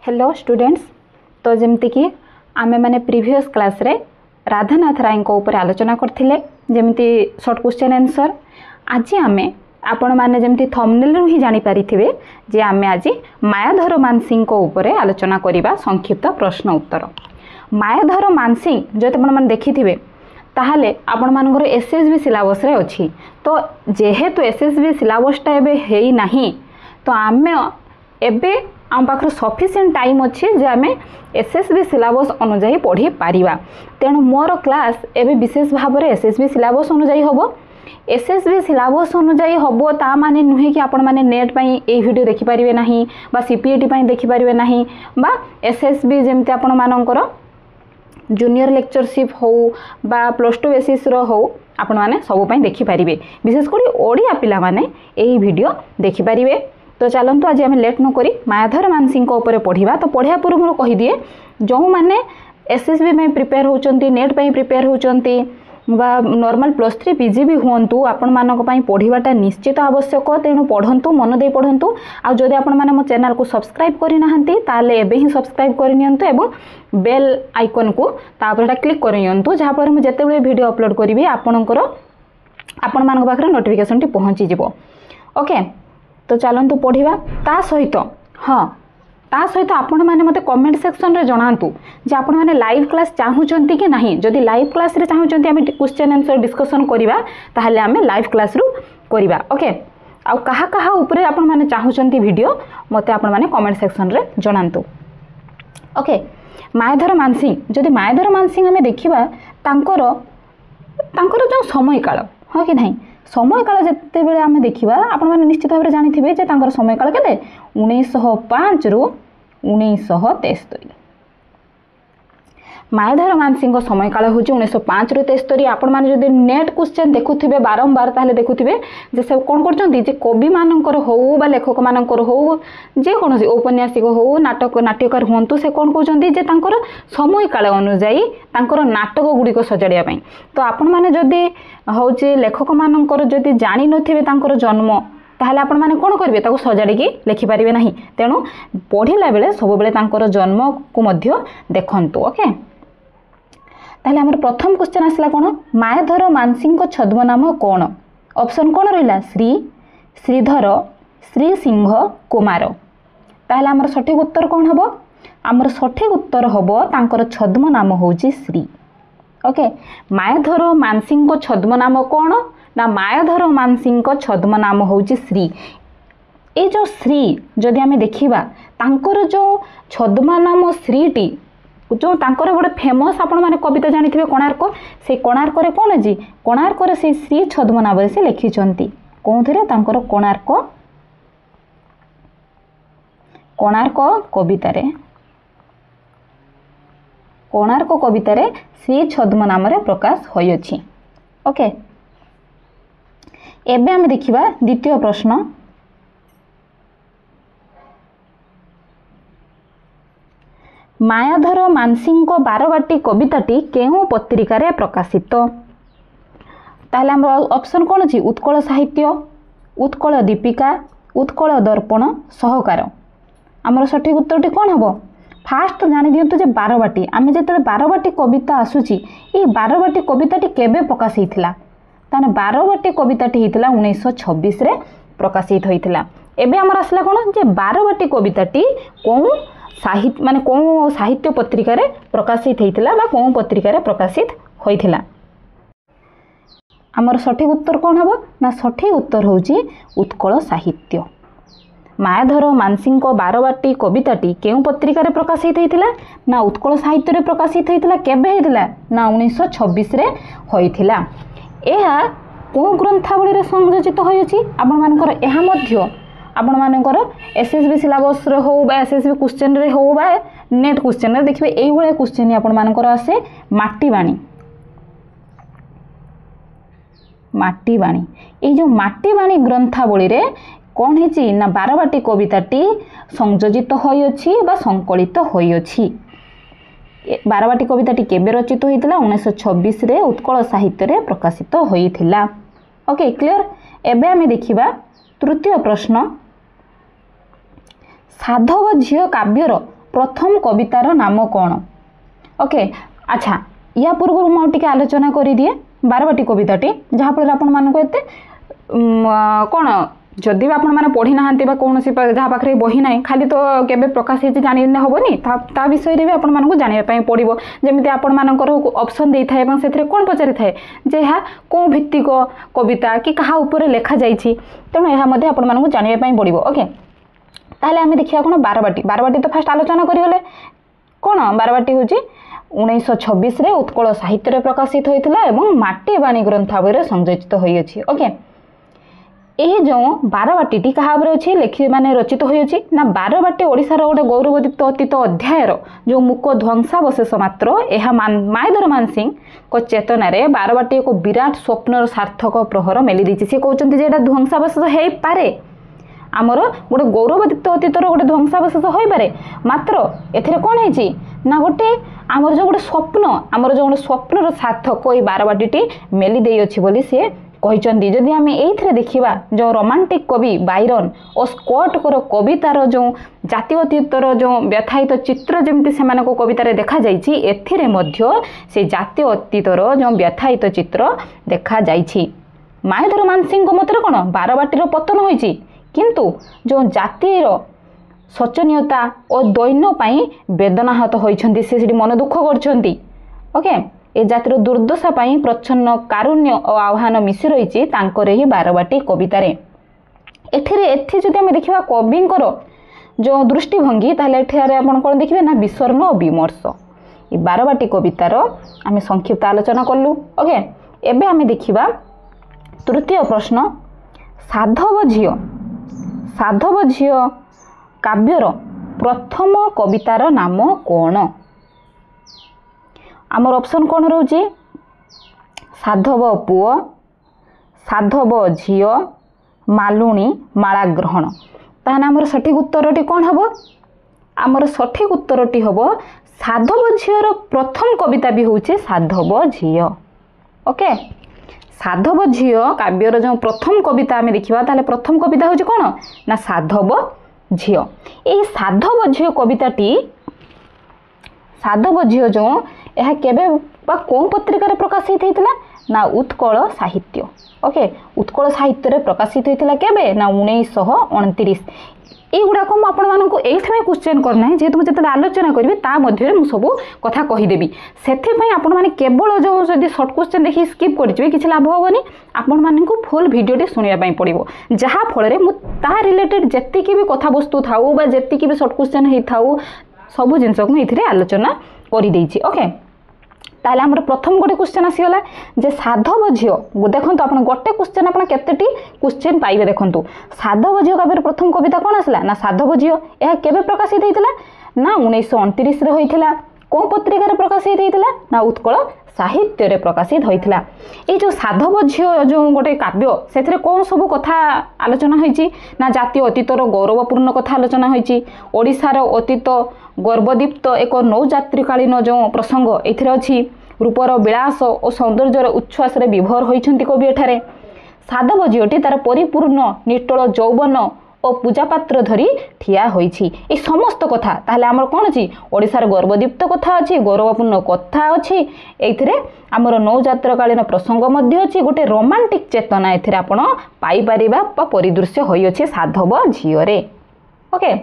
Hello students. तो जमती कि आमे माने प्रीवियस क्लास रे राधानाथ राय को ऊपर आलोचना करथिले जेमती शॉर्ट क्वेश्चन आंसर। आज आमे आपण माने जेमती थंबनेल रु ही जानि पारिथिबे जे आमे आज मायाधर मानसिंह को ऊपर आलोचना करिबा संक्षिप्त प्रश्न उत्तर। मायाधर मानसिंह जो आपण माने देखिथिबे ताहले आपण मानकर एसएसबी सिलेबस रे अछि। तो जेहेतु एसएसबी सिलेबस टा एबे हेई नाही तो आमे एबे आम पाखर सफिशिएंट टाइम अच्छे जे आम एसएसबी सिलेबस अनुजाई पढ़ी पारिबा। तेणु मोर क्लास एबे विशेष भाव में एसएसबी सिलेबस अनुजाई होबो। एसएसबी सिलेबस अनुजाई होबो ता माने नुहे कि आपण माने नेट पई ए वीडियो देखि पारिबे नाही बा सीपीएटी पई देखि पारिबे नाही बा एसएसबी जेमते आपण मानकर जूनियर लेक्चरशिप हो बा प्लस टू बेसिस रो हो आपण माने सब पई देखि पारिबे। विशेष करी ओडिया पिला माने एही वीडियो देखि पारिबे। तो चलतु आज आम लेट न करी मायाधर मानसिंह ऊपर पढ़ा। तो पढ़ा पूर्व कहीदिए जो मैंने एसएसबी में प्रिपेयर होचंती नेट पे प्रिपेयर होचंती बा नॉर्मल प्लस 3 पीजी भी हुंतु आपण मानक पई पढ़ाटा निश्चित आवश्यक। तेणु पढ़ंतु मन दे पढ़ंतु। आ जदि आपण माने मो चैनल को सब्सक्राइब करि नाहंती ताले एबे ही सब्सक्राइब करि नियंतु एवं बेल आइकन को तापर क्लिक करि नियंतु जहा पर मु जेतेबेले वीडियो अपलोड करिवि आपणकर आपण मानक पाखरे नोटिफिकेशन टी पहुंची जिवो। ओके तो चलतु पढ़ा ता सहित हाँ ता सहित आपण मैंने मते कमेंट सेक्शन रे जणांतु जे आपण मैंने लाइव क्लास चाहूचंती कि नहीं। जदि लाइव क्लास रे चाहूचंती आमे क्वेश्चन आंसर डिस्कशन करिबा ताहले आमे लाइव क्लास रु करिबा। ओके आ कहा कहा ऊपर आपण मैंने चाहूचंती वीडियो मते आपण मैंने कमेंट सेक्शन रे जणांतु। ओके मायाधर मानसिंह जदि मायाधर मानसिंह आमे देखिबा तांकर जो समय काल हाँ कि नहीं समय काल जिते बेले आम देखा आपण मैंने निश्चित भाव में जानी जे समय काल के 1905 रु 1973। मायाधर मानसिंह समय काल हूँ 1905 रु 73। आपण मैंने जब नेट क्वेश्चन देखुवे बारंबार ताहले देखुवे जे सब कौन कर कवि मानकर हो बा लेखक मानकर हो जेकोसी औपन्यासिक हो नाटक नाट्यकार हूँ से कौन कहते जे तांकर समय काल अनुजाई तांकर नाटक गुड़िक सजाड़िया। तो आपण मैंने जदि हूँ लेखक मानकर जदि जानी नथिबे तांकर जन्म ताहले आपण माने कोन करिवे ताको सजाड़िकी लिखि पारिबे नाही। तेणु पढ़िला बेले सब बेले तांकर जन्म को मध्य देखंतु। ओके ताहले हमर प्रथम क्वेश्चन आसला कोन मायाधर मानसिंह को छद्म नाम कोन। ऑप्शन कोन रहिला श्री श्रीधर श्री सिंह कुमार। ताहले हमर सठिक उत्तर कोन हबो हमर सठिक उत्तर हबो तांकर छद्म नाम होउची श्री। ओके मायाधर मानसिंह को छद्म नाम कोन ना मायाधर मानसिंह को छद्म नाम होउची श्री। ए जो श्री जदि आमे देखिबा तांकर जो छद्म नाम श्रीटी जो तांकर गोटे फेमस आपण माने कविता जानिथिबे कोणार्क से कोणार्क रे कोन अछि कोणार्क रे से श्री छद्म नाम से लिखिचंती कोंथरे तांकर कोणार्क कविता रे श्री छद्म नाम रे प्रकाश होई अछि। ओके एबे आमे देखिबा द्वितीय प्रश्न। मायाधर मानसिंह को बारबाटी कविताटी केउ पत्रिका रे प्रकाशित। ताहले हमर ऑप्शन कोन अछि उत्कल साहित्य उत्कल दीपिका उत्कल दर्पण सहकार। हमर सठिक उत्तरटी कोन हबो फास्ट जानि दियंतु जे बारबाटी आमे जेते बारबाटी कविता आसुची ए बारबाटी कविताटी केबे प्रकाश हेतिला ताने बारबाटी कविताटी हेतिला 1926 रे प्रकाशित होइतिला। एबे हमर आसला कोन जे बारबाटी कविताटी कोउ साहित्य माने कोउ साहित्य पत्रिका रे प्रकाशित हेतिला बा कोउ पत्रिका रे प्रकाशित होइतिला। हमर सठिक उत्तर कोन हबो ना सठिक उत्तर होउची उत्कल साहित्य। मायाधर मानसिंह को बारबाटी कविताटी केउ पत्रिका रे प्रकाशित हेतिला ना उत्कल साहित्य रे प्रकाशित हेतिला केबे हेतिला ना 1926 रे होइतिला। एहा को ग्रंथावली रे संयोजित होइछि आपण मानकर एहा मध्य आपण मानकर एसएसबी सिलेबस रे हो बा एसएसबी क्वेश्चन रे हो बा नेट क्वेश्चन रे देखिबे एई भले क्वेश्चन आपण मानकर आसे माटीबाणी ए जो माटीबाणी ग्रंथावली रे कौन है ना बारबाटी कविताटी संयोजित होइछि बा संकलित होइछि। बारबाटी कविताटी केबे रचित होइतिला 1926 रे उत्कल साहित्य रे प्रकाशित होइथिला। Okay clear. एबे आमे देखिबा तृतीय प्रश्न साधव झियो काव्यर प्रथम कवितार नाम कौन? ओके अच्छा या पूर्व मुझे आलोचना कर दिए बारवाटी कविताटी जहाँफल आपण मानक एत कौन जदि आपण मैंने पढ़ी ना कौन जहाँ पाखे बही ना खाली तो केवे प्रकाश जाने हेनी ता विषय भी आपण मानक जानापी पड़ो जमी आपण मानकर ऑप्शन दे था से कौन पचारि थाए जे यह कौ भित्तिक कविता कि क्या उपर लेखा जाइए तेणु यह आपण मानक जानापी पड़ो ओके ताहले आमे देखिया कौन बारवाटी बारवाटी तो फास्ट आलोचना करिगले कौन बारवाटी हूँ 1926 रे उत्कल साहित्य प्रकाशित होता है माटी बाणी ग्रंथावली संयोजित होती ओके ये जो बारवाटी क्या अच्छे लिखि माने रचित होती ना बारवाटी ओडिशार गोटे गौरवदीप्त अतीत अध्यायर जो मुक ध्वंसावशेष मात्र यह मायधर मानसिंह को चेतना रे बारवाटी एक विराट स्वप्नर सार्थक प्रहर मेली देछि से कहउचंती जे एटा ध्वंसावशेष हेई पारे आमर गोटे गौरवदीप्त अतीतर गोटे ध्वंसावशेष हो पारे मात्र एथिरे कौन है ना गोटे आमर जो गोटे स्वप्न आमर जो गोटे स्वप्नर सार्थक ये बारवाटी मेली दे अच्छी बोली सी कहते जदि आम ये देखा जो रोमांटिक कवि बायरन और स्कॉटकर कवितार जो जातीय अतीतर जो व्यथायित चित्र जमी से कवितार देखा से जातीय अतीतर जो व्यथायित चित्र देखा मायधर मानसिंह मत कौन बारवाटीर पतन होइछि किंतु जो जातिर शोचनीयता और दैन्य पाई वेदनाहत होइछन्ति से मन दुख करछन्ति ओके ए जातिर दुर्दशा पाई प्रच्छन्न कारुण्य और आह्वान मिशी रही तांकर ही बारवाटी कवितारे एथि जदि आम देखा कविंकर जो दृष्टिभंगी ताहले एठारे आपण कोन देखिबे ना विस्वर्ण और विमर्श ये बारवाटी कवितार आम संक्षिप्त आलोचना कलु ओके एबे आम देखिबा तृतीय प्रश्न साधव झियो काव्यर प्रथम कवितार नाम कौन आमर ऑप्शन कौन रोचे साधव पुओ साधव झियो मालुणी माला ग्रहण ताहले आमर सठिक उत्तरटी कौन हम आमर सठिक उत्तरटी हम साधव झियर प्रथम कविता भी होचे साधव झियो ओके साधव झियो काव्यर जो प्रथम कविता आम देखा ताहले प्रथम कविता होचे कौन ना साधव झियो ये साधव झियो कविताटी साधव झियो जो यह केबे कौ पत्रिकार प्रकाशित होता ना उत्कल साहित्य ओके उत्कल साहित्य प्रकाशित होता केबे ना 1929 युवाक मुझे क्वेश्चन करना है जेहेतु मुझे आलोचना करी सब कथा कहीदेवी से केवल जो जब सर्ट क्वेश्चन देखिए स्किप करेंगे किसी लाभ हेनी आपण फुल भिडियोटी शुणापी पड़ो जहाँफल मुझे रिलेटेड जी भी कथा वस्तु थाऊ जी भी सर्ट क्वेश्चन होता सब जिनस को ये आलोचना कर ओके ताले आमर प्रथम गोटे क्वेश्चन आसीगला जे साधव झियो देखो आप गोटे क्वेश्चन आप केतेटी क्वेश्चन पाइबे देखो साधव झियो काव्यर प्रथम कविता कौन आसला ना साधव झियो यह केबे प्रकाशित होता ना 1929 रे होइथिला कौ पत्रिकार प्रकाशित होता ना उत्कल साहित्य प्रकाशित होता ये जो साधव झियो जो गोटे काव्य से कौन सब कथा आलोचना होइछि ना जातीय अतीतर गौरवपूर्ण कथा आलोचना होइछि ओडिशार अतीत गर्वदीप्त एक नौजात्रीकालीन जो प्रसंग एथिरे अछि रूपर विलास और सौंदर्यर उच्छ्वास विभोर होइछन्ति कवि एठारे साधव झियोटी तार परिपूर्ण निटल यौवन और पूजापात्र धरी ठिया होइछि ए समस्त कथा ताहले आमर कोन अछि ओडिशार गर्वदीप्त कथा अछि गौरवपूर्ण कथा अछि एथिरे आमर नौजात्रीकालीन प्रसंग मध्ये अछि गोटे रोमांटिक चेतना एथिरे आपण पाई परिबा परिदृश्य होई अछि साधव झियो रे ओके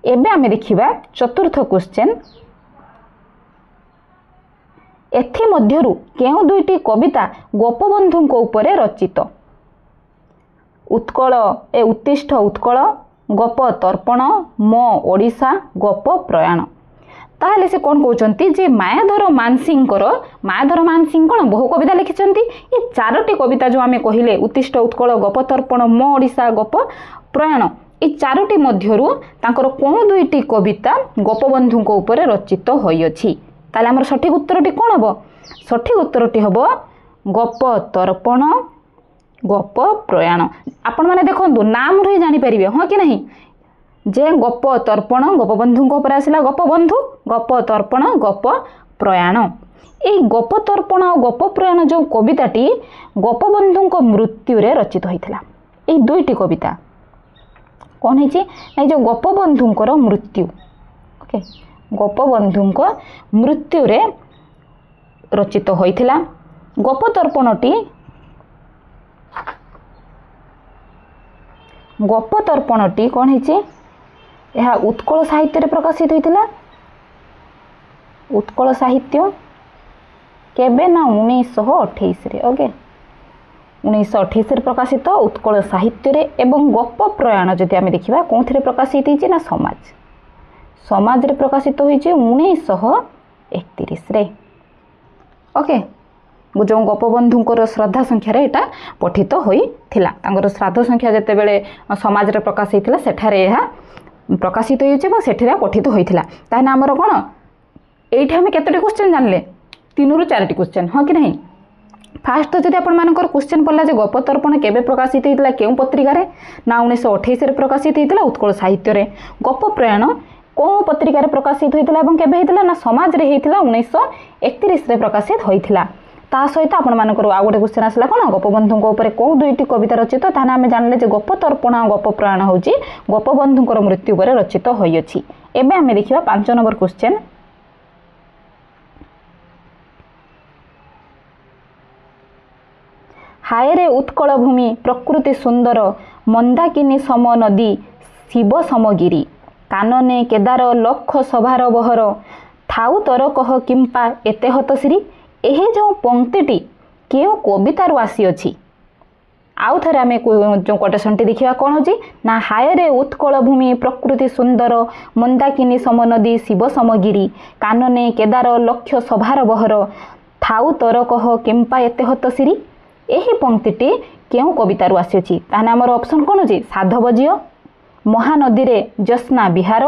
एबे आमे देखिबा चतुर्थ क्वेश्चन एथि मध्यरु केउ दुईटी कविता गोपबंधु उपरे रचित उत्कल उत्तिष्ठ उत्कल गप तर्पण मो ओडिशा गप प्रयाण ताहले से कौन कहते जे मायाधर मानसिंह कौन बहु कविता लिखिं ये चारोटी कविता जो आम कहले उत्तिष्ठ उत्कल गप तर्पण मो ओडिशा गप प्रयाण ये चारोटी मध्यरु तांकर कौन दुईटी कविता गोपबंधु उपरे रचित होइछि ताले हमर सठिक उत्तरटी कौन हम सठिक उत्तरटी हम गप तर्पण गप प्रयाण आपण मैंने देखो नाम रही जानीपर हाँ कि नहीं जे गप तर्पण गोपबंधु उपर आसला गोपबंधु गप तर्पण गप प्रयाण ये गप तर्पण और गप प्रयाण जो कविताटी गोपबंधु मृत्यु रचित होता ये दुईटी कविता कौन है जो गोपबंधुंकर मृत्यु ओके गोपबंधु मृत्यु रे रचित होइथिला। गोपतर्पणटी कौन है यह उत्कल साहित्य प्रकाशित होइथिला। उत्कल साहित्य केबे ना 1928 रे ओके 1928 प्रकाशित उत्कल साहित्य रे एवं गप प्रयाण जदि आमे देखिबा कोंथरे प्रकाशित होइछि ना समाज रे प्रकाशित होइछि 1931 रे ओके जो गोपबंधुंकर श्रद्धा संख्या रे एटा पठित होइथिला। तांकर श्राद्ध संख्या जते बेले समाज रे प्रकाश होइथिला सेठारे एहा प्रकाशित होइछि एवं सेठिरा पठित होइथिला। ताने हमर कोन एठी हम केतोटी क्वेश्चन जानले 3 रु 4टी क्वेश्चन हाँ कि नहीं। फास्ट जदि आपण मानकर क्वेश्चन पड़ला जे गोपतर्पण केबे प्रकाशित होइथिला केउ पत्रिका रे ना 1928 रे प्रकाशित होइथिला उत्कल साहित्य रे। गप प्रयाण को पत्रिका रे प्रकाशित होइथिला एवं केबे होइथिला ना समाज रे होइथिला 1931 रे प्रकाशित होइथिला। ता सहित आपण मानकर आ गोटे क्वेश्चन आसला कोन गोपबंधुଙ୍କ ऊपर को दुईटी कविता रचित ताना आमे जानले जे गोपतर्पण और गप प्रयाण होची गोपबंधुଙ୍କର मृत्यु ऊपर रचित होई अछि। एबे आमे देखिबा 5 नंबर क्वेश्चन। हाय रे उत्कल भूमि प्रकृति सुंदर मंदाकिनी सम नदी शिव समगिरी कानने केदार लक्ष सभार बहर थाउ तर कह किंपा एते हतश्री। एहे जो पंक्तिटी केउ कवितारु आसी अछि। आउ थरे आमे जो कोटेशनटी देखिबा कोन होची ना हाय रे उत्कल भूमि प्रकृति सुंदर मंदाकिनी सम नदी शिव समगिरी कानने केदार लक्ष सभार बहर थाउ तर कह किंपा एते हतश्री। एही पंक्तिटी केउ कवितारु आसी अछि। ताने हमर ऑप्शन कोन होची साधवजीय महानदी रे जस्ना बिहार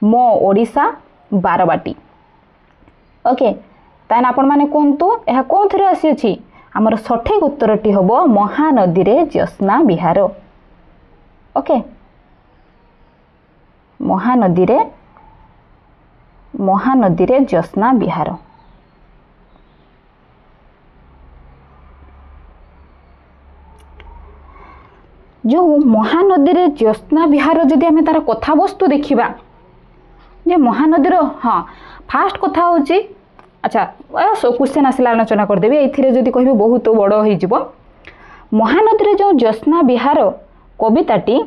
मो ओडिशा बारबाटी ओके। ताने आपण माने कोंतु एहा कोंथरे आसी अछि हमर सठिक उत्तरटी हबो महानदी रे जस्ना बिहार ओके। महानदी रे जस्ना बिहार। जो महानदी रे ज्योत्स्ना विहार जदि आमे तार कथा वस्तु देखिबा जे महानदी हाँ फास्ट कथा होची अच्छा क्वेश्चन आसला आलोचना करदेवी एथिरे जदि कहबे बहुत बड़ होई जिवो। महानदी रे जो ज्योत्स्ना विहार कविताटी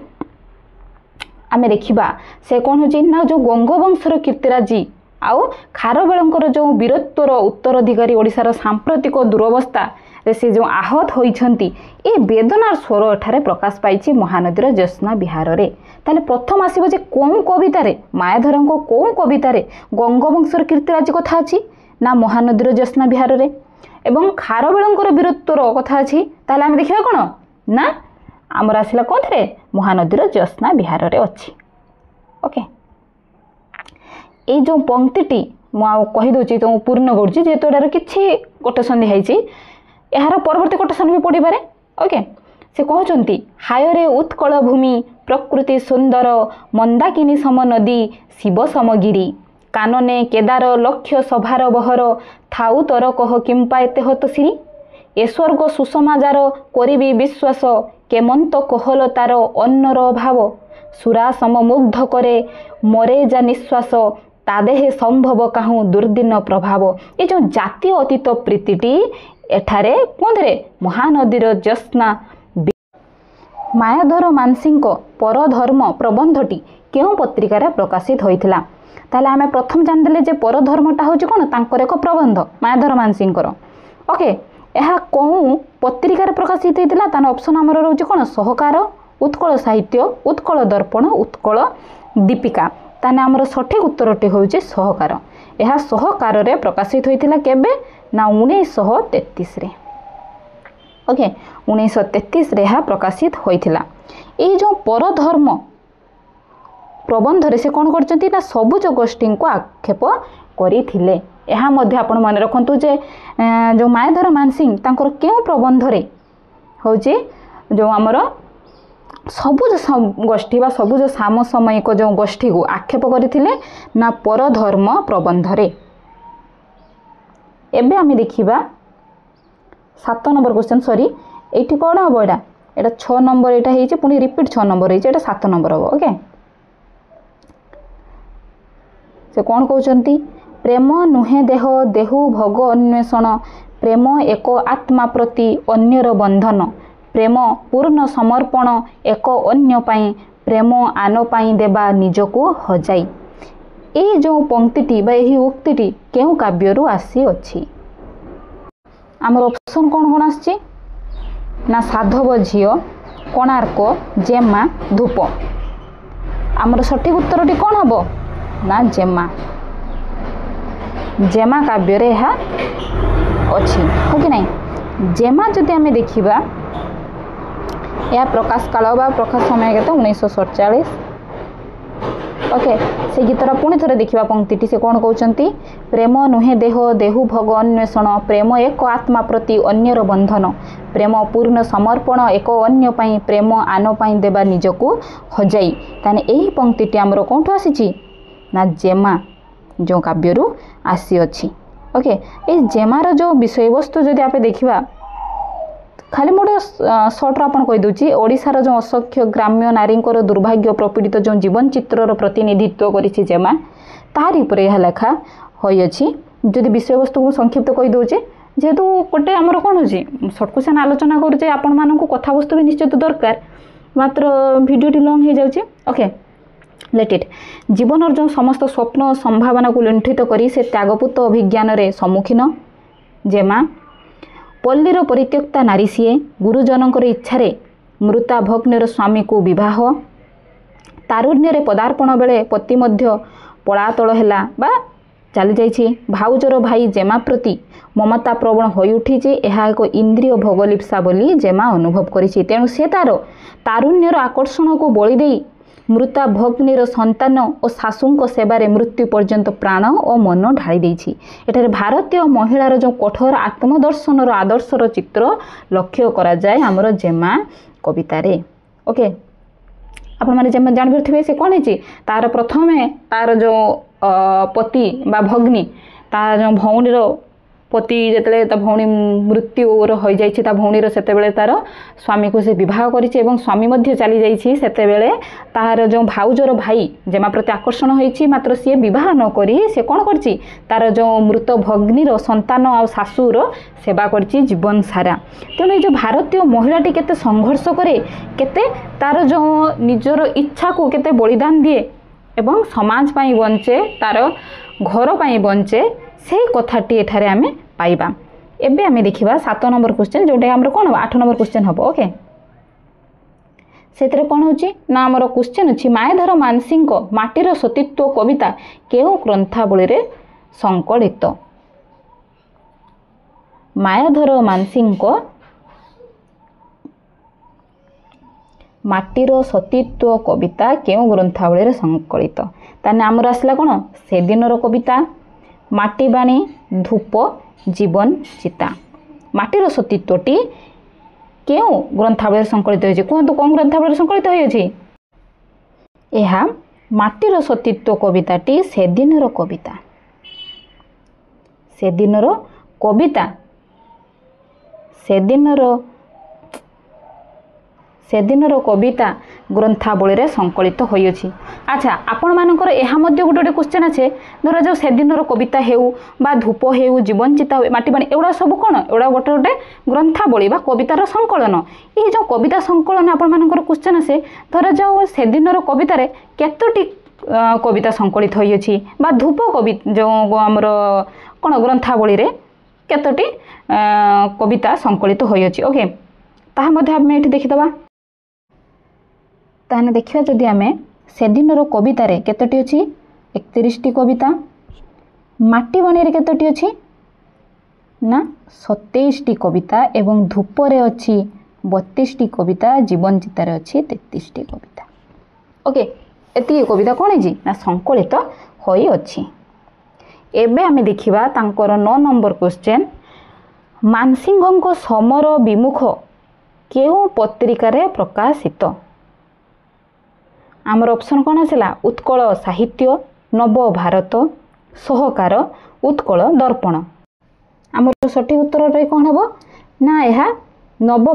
आमे देखिबा से कौन होची ना जो गंगवंशर कीर्तिराजी आउ खारवेलंकर जो वीरत्वर उत्तराधिकारी ओडिशार सांप्रतिक दुरवस्था रे से जो आहत होइछंती ए वेदनार स्वर एठारे प्रकाश पाइछि महानदीर ज्योत्स्ना विहार रे। ताले प्रथम आसीबो जे कोन कविता रे मायाधरंको कोन कविता रे गंगवंशर कीर्तिराज कथा अछि ना महानदीर ज्योत्स्ना विहार रे एवं खारवेलंकर वीरत्वर कथा अछि। ताले आमे देखिबा कोन ना हमर आसिला कोनथरे महानदीर ज्योत्स्ना विहार रे अछि ओके। ए जो पंक्तिटी मु कहि दोची तो पूर्ण करछि जेतो एटार किछि कोटेशन दिहाइछि यार परवर्ती कोटेशन भी पढ़ी पारे ओके। से कहते हाय रे उत्कल भूमि प्रकृति सुंदर मंदाकिनी सम नदी शिव समगिरी कानने केदार लक्ष्य सभार बहर थाउ तर कह किंपा एते हतश्री। ए स्वर्ग सुसमाचार करिबी विश्वास केमंत कहल तार अन्नर अभाव सुरा सममुग्ध करे मरे जा निश्वास तादेहे संभव काहू दुर्दिन प्रभाव। ये जो जातीय अतीत प्रीतिटी एठारे कोंधरे महानदीर ज्योत्स्ना मायाधर मानसिंह परधर्म प्रबंधटी केउ पत्रिकार प्रकाशित होइथिला। ताले आमे प्रथम जानदेले जे परधर्मटा होची कोन तांकर एक प्रबंध मायाधर मानसिंहर ओके। एहा कोउ पत्रिकार प्रकाशित होइथिला तान ऑप्शन हमर रहउची कोन सहकार उत्कल साहित्य उत्कल दर्पण उत्कल दीपिका। ताने हमर सठिक उत्तरटी होउची सहकार। एहा सहकार रे प्रकाशित होइथिला केबे ना 1933 रे ओके 1933 रे प्रकाशित होइथिला। ए जो परधर्म प्रबंध रे से कोन करचंती ना सबुज गोष्ठी को आक्षेप करिथिले। एहा मध्ये आपण मन रखंतु जे जो मायाधर मानसिंह तांकर केउ प्रबंध रे होची जो हमर सबुज गोष्ठी बा सबुज सामसामयिक जो गोष्ठी को आक्षेप करिथिले ना परधर्म प्रबंध रे। एबे आमे देखिबा 7 नंबर क्वेश्चन सॉरी एठी कोन हबो एटा 6 नंबर एटा हेची पुनी रिपीट 6 नंबर हेची एटा 7 नंबर हबो ओके। से कौन कहते प्रेम नुहे देह देहु भोग अन्वेषण प्रेम एक आत्मा प्रति अन्यर बंधन प्रेम पूर्ण समर्पण एक अन्य पाई प्रेम आन पाई देबा निजको हजाई। ये जो पंक्तिटी बा यही उक्तिटी केउ काव्यरू आसी अछि? आमर ऑप्शन कौन कौन आछि ना साधव झियो कोणार्क जेमा धूप। आमर सठिक उत्तरटी कौन हबो ना जेमा। जेमा काव्य रे यह अच्छी हो कि नहीं। जेमा जदि आम देखा यह प्रकाश काल बा प्रकाश समय के 1947। ओके से गीतर पुणी थे देखा पंक्ति से कौन कहते प्रेम नुहे देह देहु भोग अन्वेषण प्रेम एक आत्मा प्रति अन्यर बंधन प्रेम पूर्ण समर्पण एक अन्य पाई प्रेम आन पाई देबा निजको हजाई। ताने यही पंक्ति आमर कौन आसी ना जेमा जो काव्यरू आसी अच्छी। ओके ये जेमार जो विषय वस्तु जदि आप देखा खाली मोटे सर्ट्रे आपन कहीदे ओडिशार जो असंख्य ग्राम्य नारी दुर्भाग्य प्रपीड़ित जो जीवन चित्रर प्रतिनिधित्व करिछि जेमा तारी उपरे यह लेखा होइछि। जदि विषय वस्तु को संक्षिप्त कहीदे जेहेतु गोटे आमर कौन हो सर्ट क्वेश्चन आलोचना करुचे आपण मानक कथा वस्तु भी निश्चित दरकार मात्र भिडियोटी लंग हो जाउछि। ओके लेट इट जीवन जो समस्त स्वप्न और संभावना को लुंठित करी से त्यागपूत अभिज्ञान रे सम्मुखीन जेमा पल्लीर परित्यक्ता नारी सीए गुरुजनकर इच्छारे मृता भग्निर स्वामी को विवाह तारुण्य पदार्पण बेले पति मध्य पलातल हैला बा चली जाइछि भाउजर भाई जेमा प्रति ममता प्रवण हो उठी यह एक इंद्रिय भोगलिप्सा बोली जेमा अनुभव करिछि। तेणु से तार तारुण्यर आकर्षण को बलि देई मृता भग्निर संतान और शाशुंक सेवारे मृत्यु पर्यंत प्राण और मन ढाई देछि। एठारे भारतीय महिलार जो कठोर आत्मदर्शनर आदर्शर चित्र लक्ष्य करा जाए आमर जेमा कवितारे। ओके आपण माने जेमा जान थे से कौन है तार प्रथमे तार जो पति बा भग्नी तार जो भौणीर पति जिते भौणी मृत्युर हो जाता भौणीर से तार स्वामी को से विवाह करिछि एवं स्वामी मध्य चली जाइछि सेतेबेले तार जो भाउजर भाई जेमा प्रति आकर्षण होइछि मात्र सी विवाह न करी से कौन करछि तार जो मृत भग्नीर संतान आ शाशुर सेवा करछि जीवन सारा। तेणु जो भारतीय महिलाटी केते संघर्ष करे केते तार जो निजर इच्छा को केते बलिदान दिए एवं समाज पाई बंचे तार घर पाई बंचे से कथाटी एठारे आमे पाइबा। एबे आमे देखिबा 7 नंबर क्वेश्चन जोटा हमर कोन 8 नंबर क्वेश्चन हबो। ओके सेतरे कोन होची ना हमर क्वेश्चन अछि मायाधर मानसिंह को माटीर सतीत्व कविता केउ ग्रंथावली रे संकलित। मायाधर मानसिंह को माटीर सतीत्व कविता केउ ग्रंथावली रे संकलित। ताने हमर आसला कोन से दिनर कविता माटीबाणी धूप जीवन चिता। माटीर सतीत्वटी केउ ग्रंथावली संकलित होइछि कहतु कौन ग्रंथावली संकलित होइछि? एहा माटीर सतीत्व कविताटी से दिनर कविता से दिनर कविता ग्रंथावली रे संकलित होइछि। अच्छा आपण मानकर एहा मध्य गोटे क्वेश्चन আছে धर जो से दिनर कविता हेउ बा धूप हेउ जीवन चिता माटीबाणी एवडा सब कोन एवडा गोटे गोटे ग्रंथावली बा कवितार संकलन। ये जो कविता संकलन आपण मानकर क्वेश्चन আছে धर जो से दिनर कविता रे केतोटी कविता संकलित होइछि बा धूप कवि जो हमर कोन ग्रंथावली रे केतोटी कविता संकलित होइछि। ओके ताहा मध्ये हम एठी देखिदबा ताहने देखिया जदि आमे से दिनर कविता रे केतोटी अछि 31 टी कविता माटीबाणी रे केतोटी अछि ना 27 टी कविता एवं धूप रे अछि 32 टी कविता जीवन चिता रे अछि 33 टी कविता। ओके एती कविता कोन जी ना संकलित होई अछि। एबे आमे देखिबा तांकर 9 नंबर क्वेश्चन मानसिंह को समर विमुख केउ पत्रिका रे प्रकाशित। आमर ऑप्शन कौन आसला उत्कल साहित्य नव भारत सहकार उत्कल दर्पण। आमर सठिक उत्तर कौन हम ना यह नव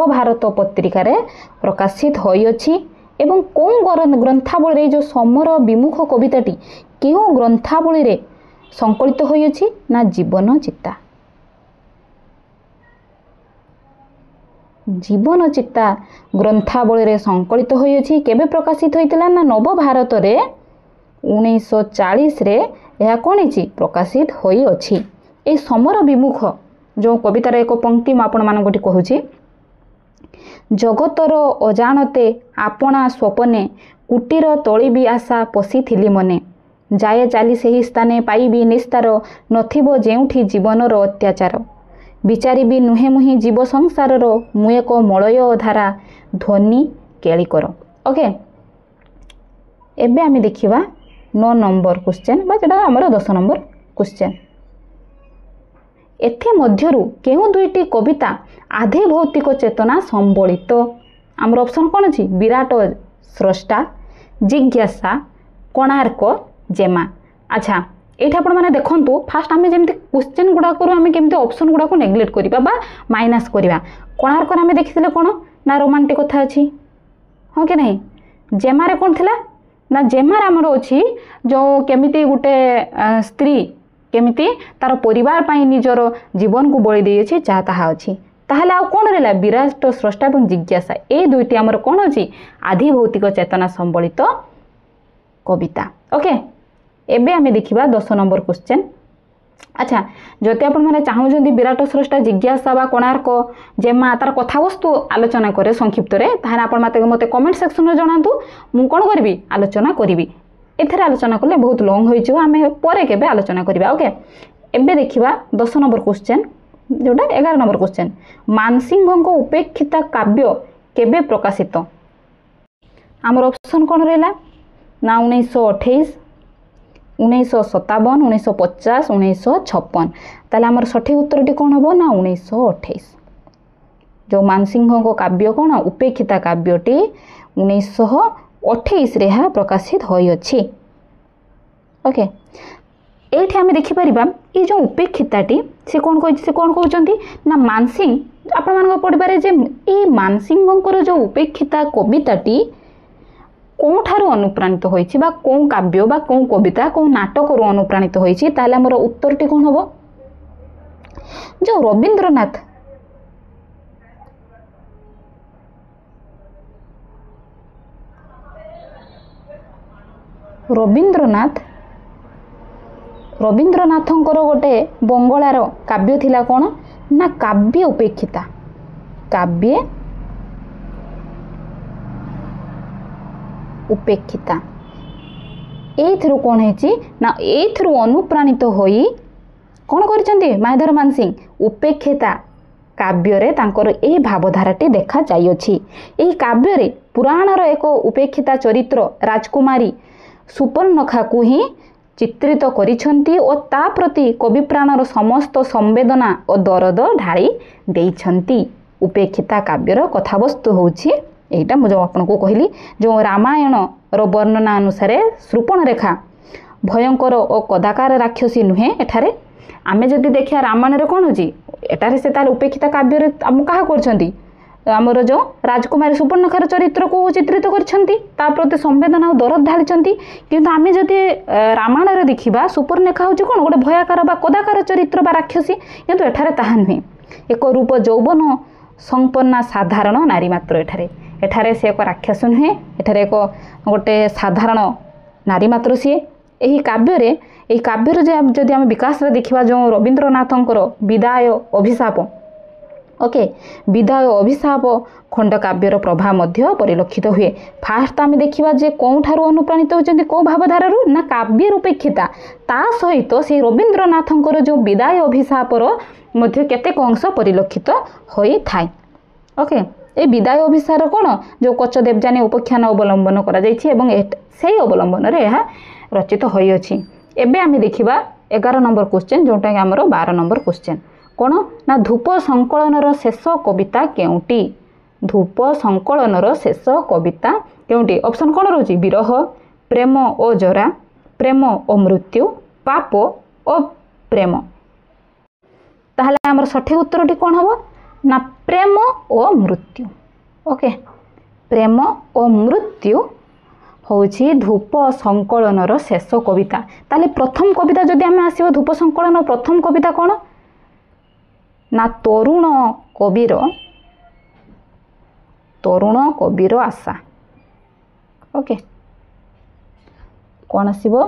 भारत पत्रिका रे प्रकाशित होइछि एवं कौन ग्रंथावली जो समर विमुख कविताटी क्यों ग्रंथावली रे संकलित होइछि ना जीवन चित्ता। जीवन चित्ता ग्रंथावली रे संकलित होइछि। केबे प्रकाशित होइतिला ना नव भारत रे 1940 रे यह कौन है प्रकाशित होई अछि। ए समर विमुख जो कवितार एक पंक्ति मैं आपण मानक कहूँ जगतर अजाणते आपणा स्वपने कुटीर तोलिबी आशा पशिथिली मने जाए चाली सही स्थाने पाइबी निस्तार नथिबो जेउठी जीवनर अत्याचार विचारिबी नुहे मुहि जीव संसारर मु एक मलय धारा ध्वनि केलिकर। ओके एबे आमे देखिबा 9 नंबर क्वेश्चन बा जेटा हमर 10 नंबर क्वेश्चन। एथि मध्यरु केउ दुईटी कविता आधे भौतिक चेतना संबलित। आमर ऑप्शन कौन अछि विराट स्रष्टा जिज्ञासा कोणार्क जेमा। अच्छा ये आपण मैंने देखु फास्ट आम जमी क्वेश्चन गुड़ाक आम केमी ऑप्शन गुड़ाक नेग्लेक्ट करवा बा माइनस करवा। कोणार्क आम देखी कौन ना रोमांटिक कथा अच्छी हाँ कि नहीं। जेमारे कौन थिला ना जेमार आमर अच्छी जो केमिति गोटे स्त्री केमिति तार परिवार पाई निजर जीवन को बलि दे जहाँ ताहा अच्छी ताहले आ कौन रहा विराट स्रष्टा और जिज्ञासा ये दुईटी आमर कौन अच्छी आधि भौतिक चेतना संबलित कविता। ओके एबे आमे देखिबा 10 नंबर क्वेश्चन। अच्छा जदि आपण माने चाहूछंती विराट स्रष्टा जिज्ञासा बा कोणार्क जेमा तार कथावस्तु आलोचना करे संक्षिप्त रे ताहाने आपण मते कमेंट सेक्शन रे जणांतु मु कोन करबी आलोचना करबी। एथरे आलोचना करले बहुत लॉन्ग होई जिवो आमे परे केबे आलोचना करबा। ओके एबे देखिबा 10 नंबर क्वेश्चन जोटा 11 नंबर क्वेश्चन मानसिंह को उपेक्षिता काव्य केबे प्रकाशित। आमर ऑप्शन कोन रहला ना 1928 1957 1950 1956 ताले आमर सठिक उत्तरटी कौन हम ना 1928 जो मानसिंह को काव्य कौन उपेक्षिता काव्यटी 1928 रे प्रकाशित होई अछि। ओके एठी आमे देखि परिबा ए जो उपेक्षिताटी से कौन कहउचंती ना मानसिंह आपण मानक पढिबारे जे ए मानसिंहंकर जो उपेक्षिता कविताटी कौन ठारू अनुप्राणित होइछि बा कौन काव्य बा कौन कविता कौन नाटक रु अनुप्राणित होइछि ताले हमर उत्तरटी कौन हबो जो रवींद्रनाथंकर गोटे बंगलार काव्य थिला कौन ना काव्य उपेक्षिता। काव्य उपेक्षिता एथरु कौन है ना एथरु अनुप्राणित होई कौन करछंती मायाधर मानसिंह उपेक्षिता काव्य रे तांकर ए भावधाराटी देखा जाइछि। एही काव्य रे पुराणर एक उपेक्षिता चरित्र राजकुमारी सुपर्णखा को ही चित्रित करिछंती और ता प्रति कवि प्राणर समस्त संवेदना और दरद ढाली देइछंती। उपेक्षिता काव्यर कथावस्तु होछि एटा मुझे आपको कहली जो रामायण रो वर्णना अनुसार शूर्पणरेखा भयंकर और कदाकार राक्षसी नुहे एठारे आमे जदि देखिया रामायण रे कोन होची एटारे से तार उपेक्षिता काव्य रे हम कहा करछंती आमर जो राजकुमारी सुपर्णखार चरित्र को चित्रित करछंती ता प्रति संवेदना और दरद ढालिछंती। किंतु आमे जदि रामायण रे देखिबा सुपर्णखा होची कोन गोटे भयंकर बा कदाकार चरित्र बा राक्षसी किंतु एठारे ताहा नुहे एक रूप यौवन संपन्ना साधारण नारी मात्र एठारे से एक राक्षस नुहे एठारे एक गोटे साधारण नारी मात्र सी यही काव्य जदि आम विकास देखा जो रवींद्रनाथंकर विदाय अभिशाप ओके विदाय अभिशाप खंड काव्यर प्रभाव मध्य परिलक्षित हुए। फास्ट आम देखा जे कौन ठारू अनुप्राणित होती कौ भावधारू ना काव्य उपेक्षिता ता सहित से रवींद्रनाथंकर जो विदाय अभिशापर मध्य केतेक अंश परिलक्षित होई थाए। ओके ए विदाय अभिसार कौन जो कच देवजानी उपाख्यान अवलंबन करा जायछि एवं से अवलंबन रे यह रचित होई अछि। एबे आमे देखिबा 11 नंबर क्वेश्चन जोटा कि हमर 12 नंबर क्वेश्चन कौन ना धूप संकलनर शेष कविता केउटी। धूप संकलनर शेष कविता केउटी ऑप्शन कौन रहउछि विरह प्रेम ओ जरा प्रेम ओ मृत्यु पाप ओ प्रेम। ताहले हमर सठिक उत्तरटी कौन हबो ना प्रेम ओ मृत्यु। ओके प्रेम और मृत्यु होउछि धूप संकलनर शेष कविता। ताले प्रथम कविता जदि आम आसो धूप संकलन प्रथम कविता कौन ना तरुण कविर आशा। ओके कौन आसो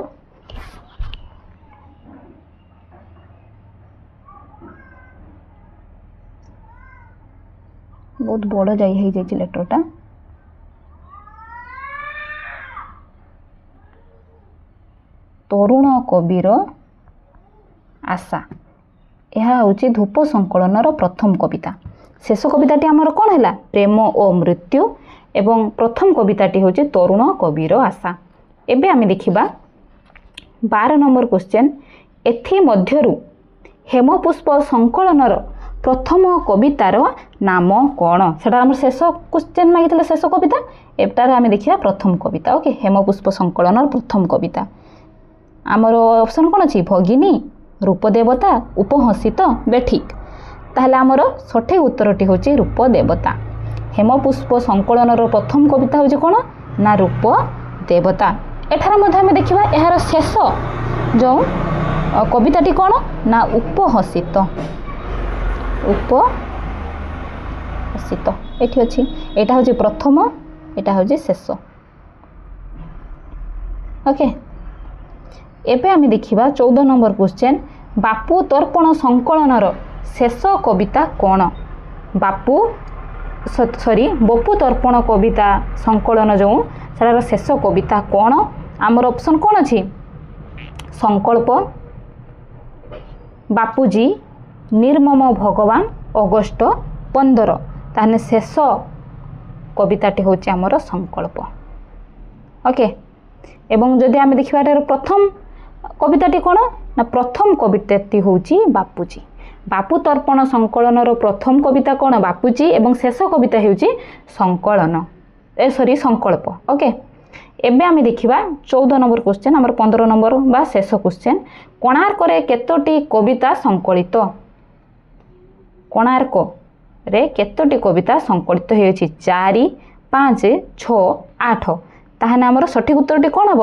बहुत बड़ जाई लेटरटा तरुण कविर आशा यह हूँ धूप संकलनर प्रथम कविता। शेष कविताटी आमर कौन है प्रेम और मृत्यु एवं प्रथम कविताटी हूँ तरुण कविर आशा। एबे आमे देखिबा 12 नंबर क्वेश्चन एथि मध्यरु हेमपुष्प संकलनर प्रथम कवितार नाम कौन सेटा आम शेष क्वेश्चन मागिले शेष कविता एटार आमे देखिबा प्रथम कविता। ओके हेमपुष्प संकलनर प्रथम कविता आमर ऑप्शन कौन अच्छी भगिनी रूपदेवता उपहसित बेठिक ताहले आमर सठिक उत्तरटी हूँ रूपदेवता। हेमपुष्प संकलनर प्रथम कविता हूँ कौन ना रूपदेवता। एठार मध्य आमे देखिबा एहार शेष जो कविताटी कौन ना उपहसित एठी अछि एटा हूँ प्रथम एटा हूँ शेष। ओके एबे आमे देखिबा 14 नंबर क्वेश्चन बापू तर्पण संकलनर शेष कविता कौन बपू तर्पण कविता संकलन जो सेटार शेष कविता कौन आमर ऑप्शन कौन अच्छी संकल्प बापूजी निर्मम भगवान अगस्ट 15 ताहने शेष कविताटी हूँ आमर संकल्प। ओके एवं जदि आमे देखिबा प्रथम कविताटी कौन ना प्रथम कविताटी हूँ बापूजी। बापू तर्पण संकलनर प्रथम कविता कौन बापूजी एवं शेष कविता हूँ संकलन संकल्प। ओके एबे आमे देखिबा 14 नंबर क्वेश्चन आमर 15 नंबर बा शेष क्वेश्चन कोणार्क रे केतोटी कविता संकलित कोणार्क रे केतोटी कविता संकलित होइछि 4 5 6 8 ताहने आमर सठिक उत्तरटी कौन हम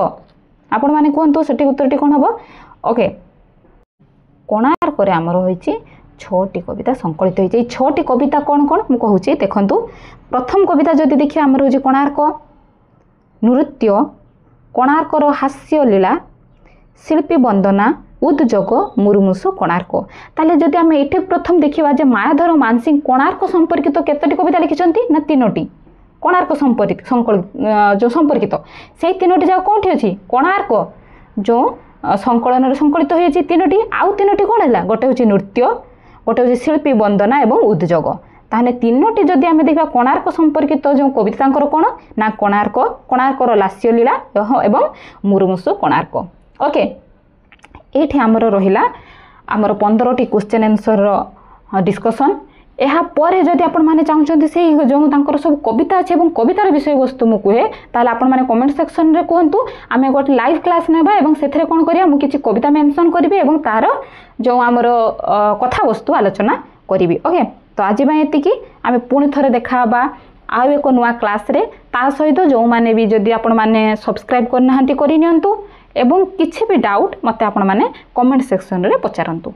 आपण माने कहतु सठिक उत्तरटी कौन हम। ओके कोणार्क रे आमर होइछि 6टी कविता संकलित होइछि 6टी कविता कौन कौन मु कहूछि देखंतु प्रथम कविता जदि देखिए आमर होइछि कोणार्क नृत्य कोणार्कर हास्य लीला शिल्पी वंदना उद्योग मुरुमुसु कोणार्क। ताले जदि आम ये प्रथम देखा जे मायाधर मानसिंह कोणार्क संपर्कित केतोटी कविता लिखिछंती ना 3टी कोणार्क जो संपर्कित से 3टी जाक कौन अच्छी कोणार्क जो संकलन संकलित हो 3टी आउ 3टी कौन है गोटे हूँ नृत्य गोटे हूँ शिल्पी वंदना एवं उद्योग ताहले 3टी जदि आम देखा कोणार्क संपर्कित जो कविता कौन ना कोणार्कर लास्य लीला एवं मुरुमुसु कोणार्क। ओके ये आमर रहा आमर 15टी क्वेश्चन आंसर डिस्कसन या परे जदि आपण माने चाहते से जो तांकर सब कविता अच्छे कवितार विषय वस्तु मु कहे ताले आपण माने कमेंट सेक्शन रे कहतु आम गोटे लाइव क्लास नेबा एवं सेथरे कोन करिया मु किछि कविता मेंशन करिवि एवं तार जो आमर कथा वस्तु आलोचना करिवि। ओके तो आज एतिकी आम पुणी थरे देखा आउ एक नुआ क्लास रे ता सहित जो माने भी जदि आपण माने सब्सक्राइब करना करनियंतु एवं किछि भी डाउट मते आपण माने कमेंट सेक्शन रे पचारंतु।